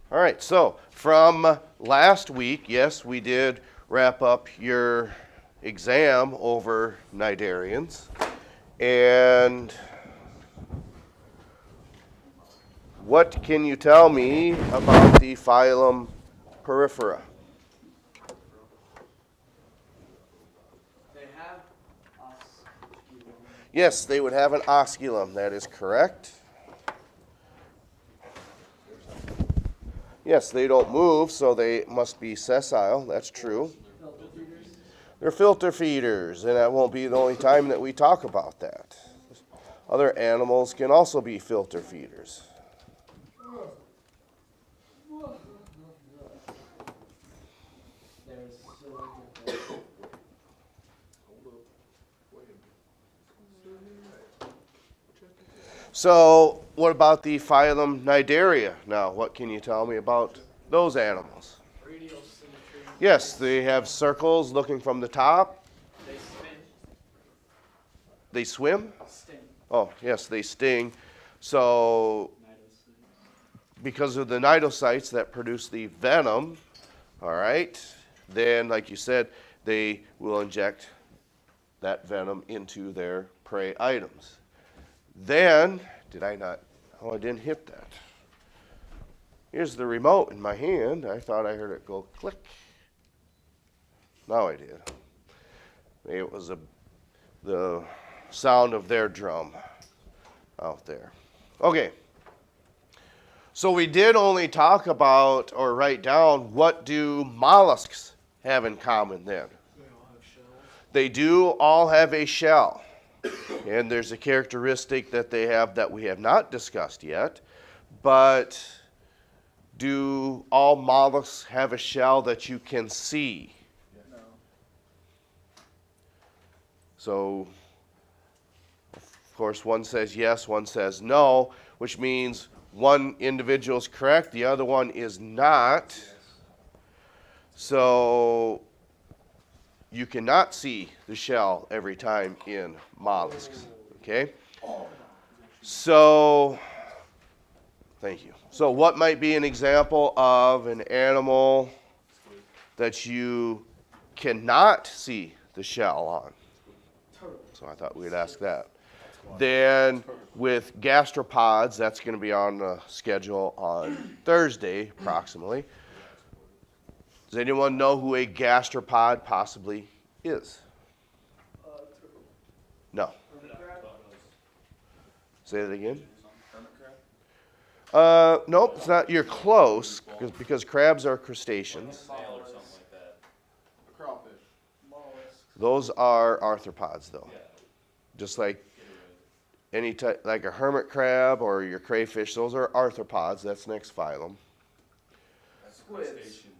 All right, so from last week, yes, we did wrap up your exam over cnidarians. And what can you tell me about the phylum Porifera? They have osculum. Yes, they would have an osculum, that is correct. Yes, they don't move, so they must be sessile, that's true. Filter feeders. They're filter feeders, and that won't be the only time that we talk about that. Other animals can also be filter feeders. There's So, what about the phylum Cnidaria? Now, what can you tell me about those animals? radial symmetry. Yes, they have circles looking from the top. They spin. They swim? Sting. Oh, yes, they sting. So, because of the cnidocytes that produce the venom, all right, then, like you said, they will inject that venom into their prey items. Then, did I not? Oh, I didn't hit that. Here's the remote in my hand. I thought I heard it go click. Now I did. Maybe it was the sound of their drum out there. Okay. So we did only talk about or write down what do mollusks have in common then. They all have shells. They do all have a shell. And there's a characteristic that they have that we have not discussed yet. But do all mollusks have a shell that you can see? No. So, of course, one says yes, one says no, which means one individual is correct, the other one is not. So, you cannot see the shell every time in mollusks, okay? So, thank you. So what might be an example of an animal that you cannot see the shell on? So I thought we'd ask that. Then with gastropods, that's going to be on the schedule on Thursday, approximately. Does anyone know who a gastropod possibly is? No. Say that again. Nope, it's not. You're close because crabs are crustaceans. Snail or something like that. A crawfish. Mollusks. Those are arthropods, though. Yeah. Just like any type, like a hermit crab or your crayfish. Those are arthropods. That's next phylum. That's Squids. crustacean.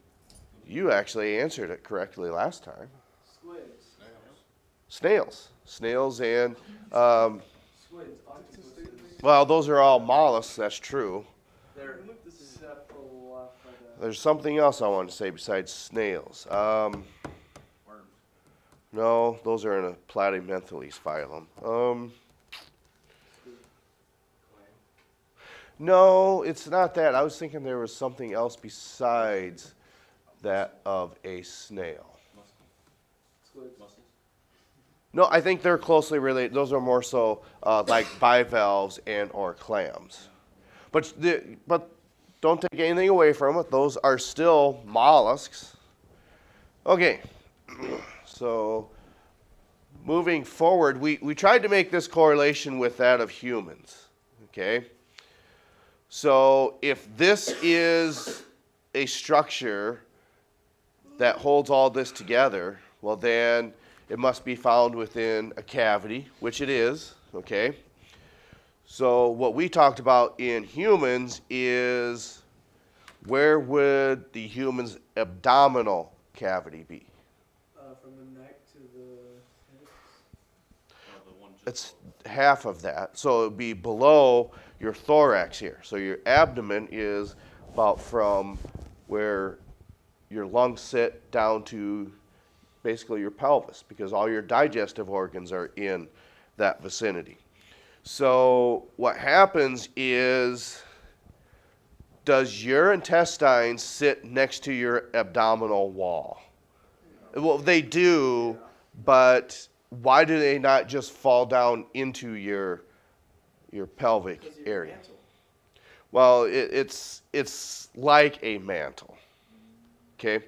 You actually answered it correctly last time. Squids. Snails. Snails and Squids. Octopuses. well, those are all mollusks. That's true. They're cephalophyta. There's something else I wanted to say besides snails. Worms. No, those are in a Platymenthes phylum. No, it's not that. I was thinking there was something else besides that of a snail. Squids. Mussels. No, I think they're closely related. Those are more so like bivalves and or clams. But don't take anything away from it. Those are still mollusks. Okay, so moving forward, we tried to make this correlation with that of humans. Okay, so if this is a structure that holds all this together, well then it must be found within a cavity, which it is, okay? So what we talked about in humans is where would the human's abdominal cavity be? From the neck to the hips. The one just It's half of that. So it would be below your thorax here. So your abdomen is about from where your lungs sit down to basically your pelvis, because all your digestive organs are in that vicinity. So what happens is does your intestines sit next to your abdominal wall? Well, they do, but why do they not just fall down into your pelvic Because of your area? mantle. Well, it's like a mantle, okay?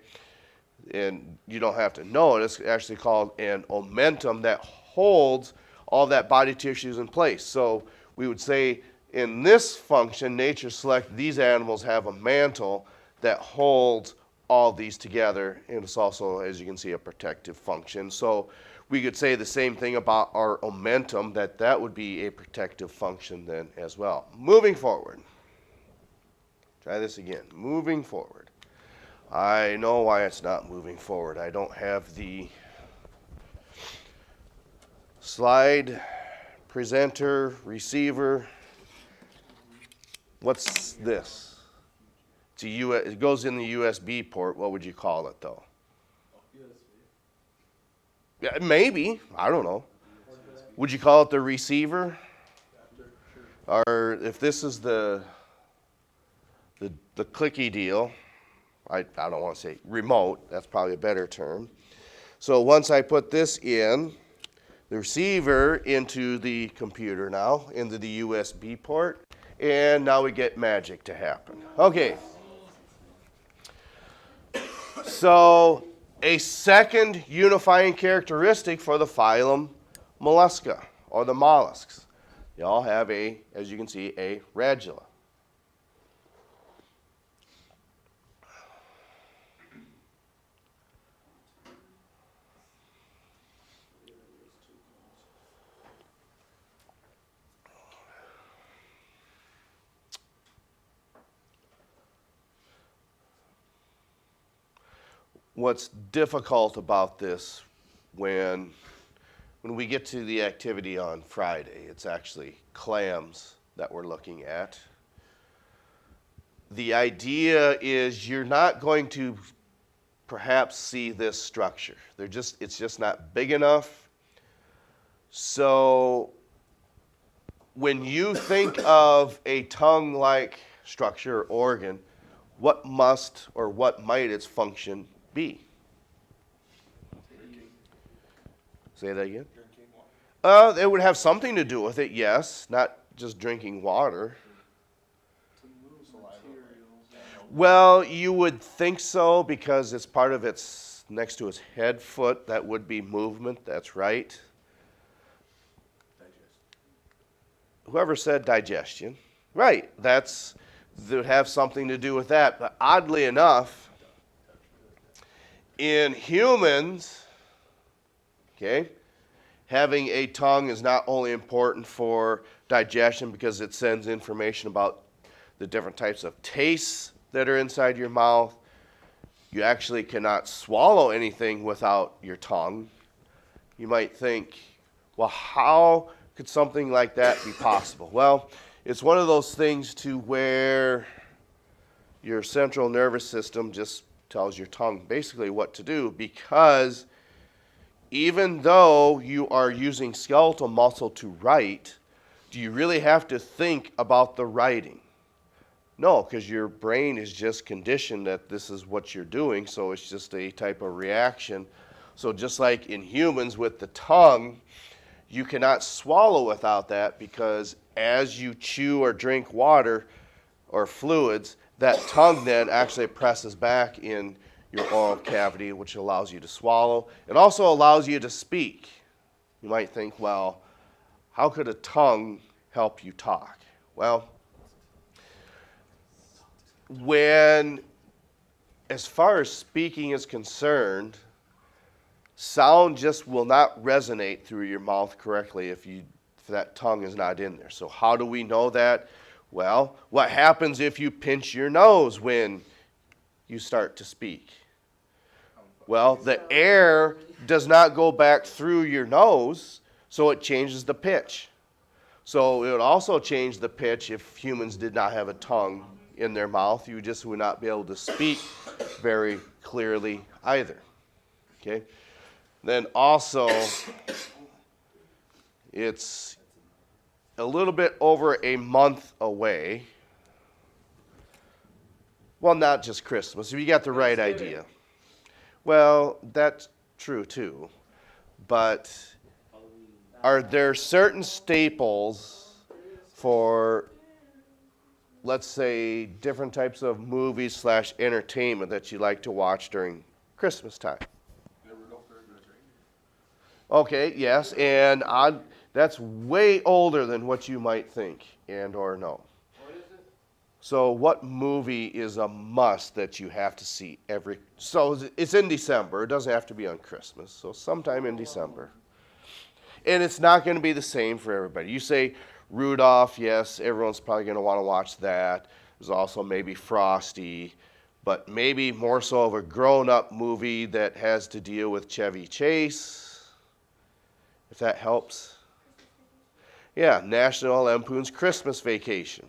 And you don't have to know it. It's actually called an omentum that holds all that body tissues in place. So we would say in this function, nature select, these animals have a mantle that holds all these together, and it's also, as you can see, a protective function. So we could say the same thing about our omentum, that would be a protective function then as well. Moving forward. Try this again. Moving forward. I know why it's not moving forward. I don't have the slide, presenter, receiver. What's this? It goes in the USB port. What would you call it, though? USB. Yeah, maybe. I don't know. Would you call it the receiver? Or if this is the clicky deal, I don't want to say remote. That's probably a better term. So once I put this in, the receiver into the computer now, into the USB port, and now we get magic to happen. Okay. So a second unifying characteristic for the phylum Mollusca, or the mollusks. They all have as you can see, a radula. What's difficult about this when we get to the activity on Friday, it's actually clams that we're looking at. The idea is you're not going to perhaps see this structure. It's just not big enough. So when you think of a tongue-like structure or organ, what must or what might its function be? Say that again? Drinking water. It would have something to do with it, yes. Not just drinking water. To move materials. Well, you would think so because it's part of its, next to its head, foot. That would be movement. That's right. Digest. Whoever said digestion. Right. That would have something to do with that. But oddly enough, in humans, okay, having a tongue is not only important for digestion because it sends information about the different types of tastes that are inside your mouth. You actually cannot swallow anything without your tongue. You might think, well, how could something like that be possible? Well, it's one of those things to where your central nervous system just tells your tongue basically what to do, because even though you are using skeletal muscle to write, do you really have to think about the writing? No, because your brain is just conditioned that this is what you're doing, so it's just a type of reaction. So just like in humans with the tongue, you cannot swallow without that, because as you chew or drink water or fluids, that tongue then actually presses back in your oral cavity, which allows you to swallow. It also allows you to speak. You might think, well, how could a tongue help you talk? Well, as far as speaking is concerned, sound just will not resonate through your mouth correctly if that tongue is not in there. So how do we know that? Well, what happens if you pinch your nose when you start to speak? Well, the air does not go back through your nose, so it changes the pitch. So it would also change the pitch if humans did not have a tongue in their mouth. You just would not be able to speak very clearly either. Okay? Then also, it's a little bit over a month away Well, not just Christmas. If you got the right idea. Well, that's true too. But are there certain staples for, let's say, different types of movies slash entertainment that you like to watch during Christmas time? Okay, yes, and that's way older than what you might think and or know. What is it? So what movie is a must that you have to see so it's in December. It doesn't have to be on Christmas. So sometime in December. And it's not going to be the same for everybody. You say Rudolph, yes, everyone's probably going to want to watch that. There's also maybe Frosty, but maybe more so of a grown-up movie that has to deal with Chevy Chase, if that helps. Yeah, National Lampoon's Christmas Vacation.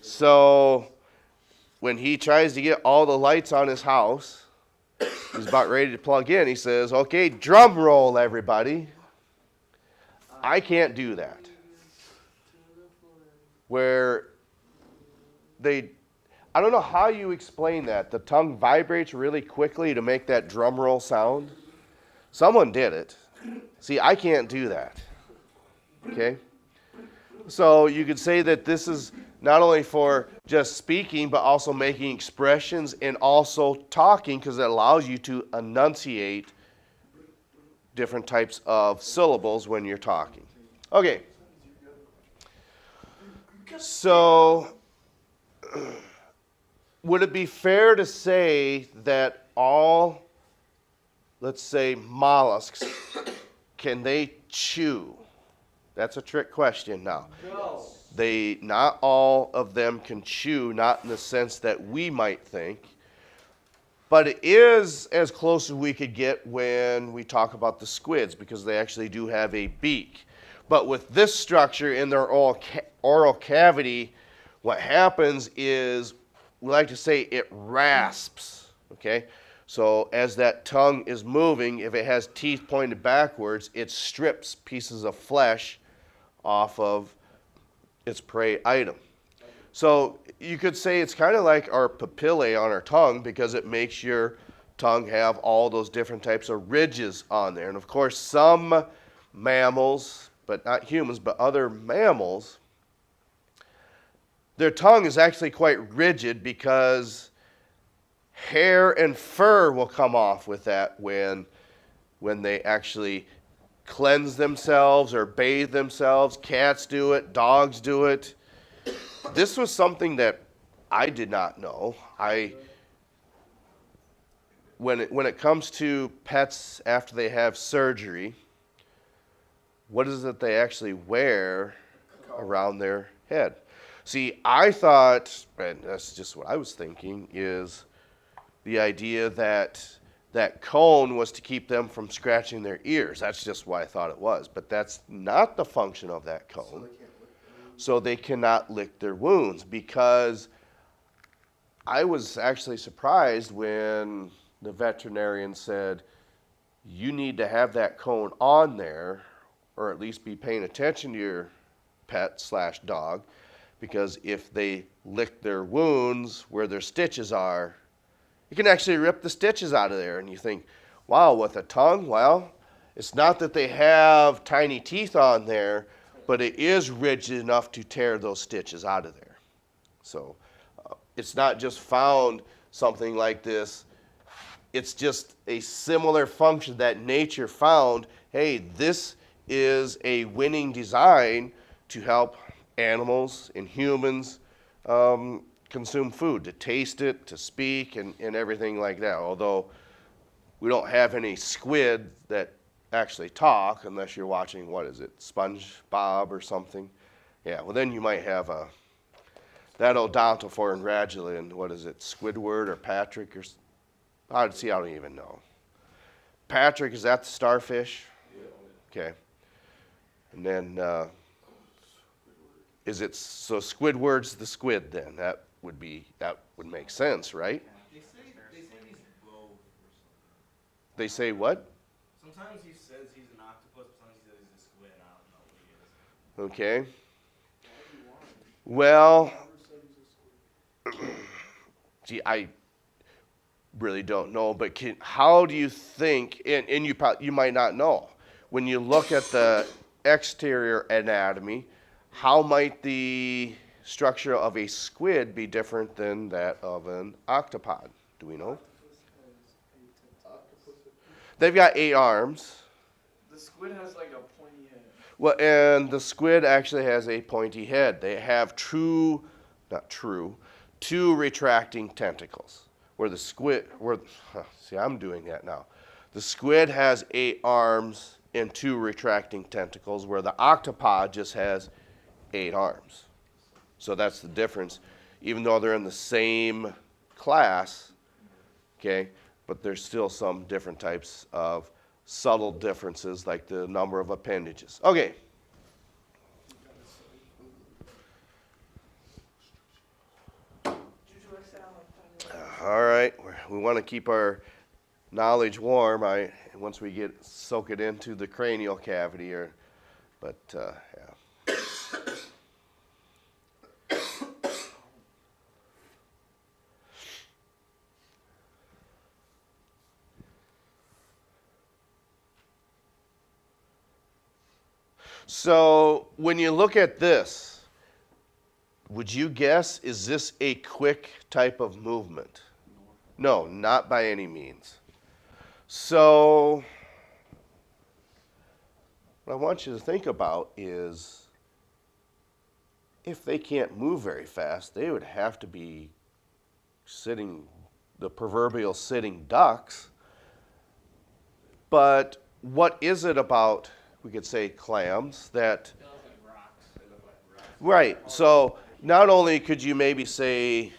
So when he tries to get all the lights on his house, he's about ready to plug in. He says, okay, drum roll, everybody. I can't do that. Where I don't know how you explain that. The tongue vibrates really quickly to make that drum roll sound. Someone did it. See, I can't do that. Okay? So you could say that this is not only for just speaking, but also making expressions and also talking, because it allows you to enunciate different types of syllables when you're talking. Okay. So would it be fair to say that all, let's say, mollusks, can they chew? That's a trick question now. No. Not all of them can chew, not in the sense that we might think, but it is as close as we could get when we talk about the squids, because they actually do have a beak. But with this structure in their oral cavity, what happens is, we like to say it rasps, okay? So as that tongue is moving, if it has teeth pointed backwards, it strips pieces of flesh off of its prey item. So you could say it's kind of like our papillae on our tongue, because it makes your tongue have all those different types of ridges on there. And of course, some mammals, but not humans, but other mammals, their tongue is actually quite rigid, because hair and fur will come off with that when they actually cleanse themselves or bathe themselves. Cats do it, dogs do it. This was something that I did not know. When it comes to pets after they have surgery, what is it they actually wear around their head? See, I thought, and that's just what I was thinking, is the idea that that cone was to keep them from scratching their ears. That's just what I thought it was. But that's not the function of that cone. So they cannot lick their wounds, because I was actually surprised when the veterinarian said, you need to have that cone on there, or at least be paying attention to your pet slash dog, because if they lick their wounds where their stitches are, you can actually rip the stitches out of there. And you think, wow, with a tongue? Well, it's not that they have tiny teeth on there, but it is rigid enough to tear those stitches out of there. So it's not just found something like this. It's just a similar function that nature found. Hey, this is a winning design to help animals and humans consume food, to taste it, to speak, and everything like that. Although we don't have any squid that actually talk, unless you're watching, what is it, SpongeBob or something. Yeah, well then you might have that odontophore and radula, and what is it, Squidward or Patrick, or I don't even know. Patrick, is that the starfish? Okay. And then is it, so Squidward's the squid then? That would make sense, right? They say he's both or something. They say what? Sometimes he says he's an octopus, but sometimes he says he's a squid. I don't know what he is. Okay. Well, Gee, I really don't know, but how do you think, and you might not know, when you look at the exterior anatomy, how might the structure of a squid be different than that of an octopod? Do we know? They've got 8 arms. The squid has like a pointy head. Well, and the squid actually has a pointy head. They have two retracting tentacles. Where the squid, see, I'm doing that now. The squid has 8 arms and 2 retracting tentacles, where the octopod just has 8 arms. So that's the difference. Even though they're in the same class, okay, but there's still some different types of subtle differences, like the number of appendages. Okay. All right, we want to keep our knowledge warm. Once we soak it into the cranial cavity, yeah. So when you look at this, would you guess, is this a quick type of movement? No, not by any means. So what I want you to think about is, if they can't move very fast, they would have to be sitting, the proverbial sitting ducks. But what is it about, we could say, clams that... They look like rocks. They look like rocks. Right, so not only could you maybe say,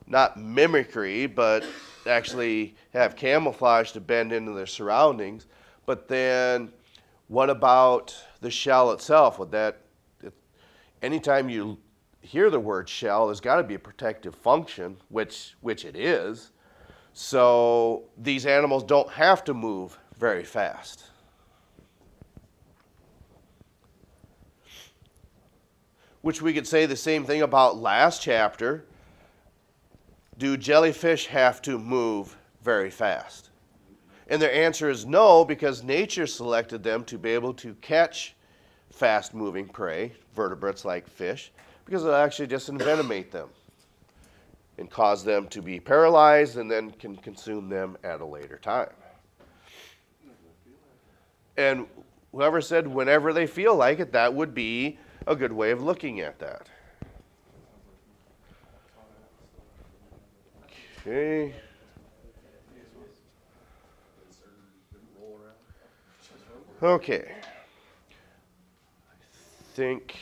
not mimicry, but actually have camouflage to bend into their surroundings, but then what about the shell itself? Anytime you hear the word shell, there's got to be a protective function, which it is. So these animals don't have to move very fast. Which we could say the same thing about last chapter. Do jellyfish have to move very fast? And their answer is no, because nature selected them to be able to catch fast-moving prey, vertebrates like fish, because it'll actually just envenomate them and cause them to be paralyzed and then can consume them at a later time. And whoever said whenever they feel like it, that would be a good way of looking at that. Okay. Okay. I think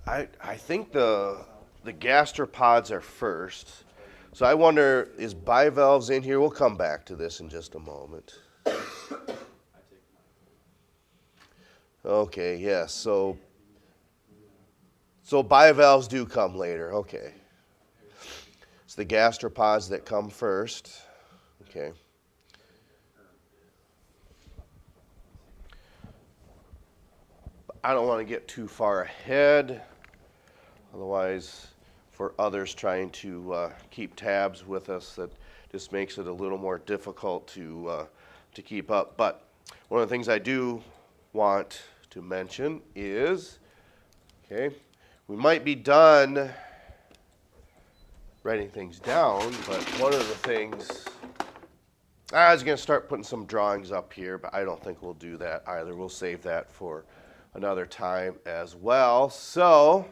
I think the gastropods are first. So I wonder, is bivalves in here? We'll come back to this in just a moment. Okay, yes. So bivalves do come later. Okay. It's the gastropods that come first. Okay. I don't want to get too far ahead. Otherwise, for others trying to keep tabs with us, that just makes it a little more difficult to keep up. But one of the things I do want to mention is, okay, we might be done writing things down, but one of the things, I was going to start putting some drawings up here, but I don't think we'll do that either. We'll save that for another time as well. So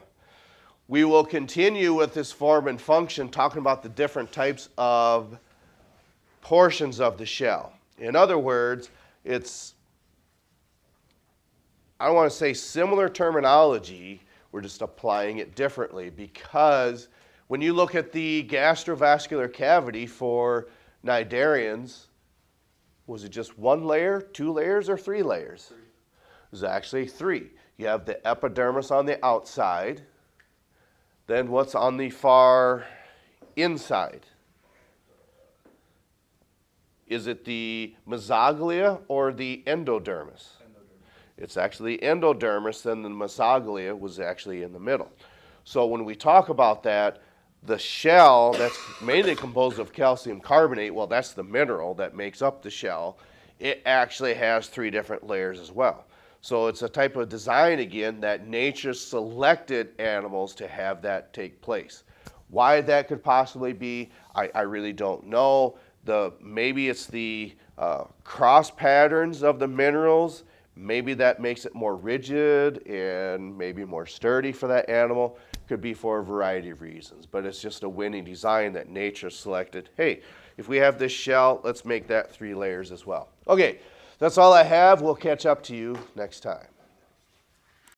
we will continue with this form and function, talking about the different types of portions of the shell. In other words, it's, I don't want to say similar terminology, we're just applying it differently, because when you look at the gastrovascular cavity for cnidarians, was it just 1 layer, 2 layers, or 3 layers? 3. It was actually 3. You have the epidermis on the outside, then what's on the far inside? Is it the mesoglea or the endodermis? It's actually endodermis, and the mesoglea was actually in the middle. So when we talk about that, the shell that's mainly composed of calcium carbonate, well, that's the mineral that makes up the shell. It actually has 3 different layers as well. So it's a type of design, again, that nature selected animals to have that take place. Why that could possibly be, I really don't know. Maybe it's the cross patterns of the minerals. Maybe that makes it more rigid and maybe more sturdy for that animal. Could be for a variety of reasons, but it's just a winning design that nature selected. Hey, if we have this shell, let's make that 3 layers as well. Okay, that's all I have. We'll catch up to you next time.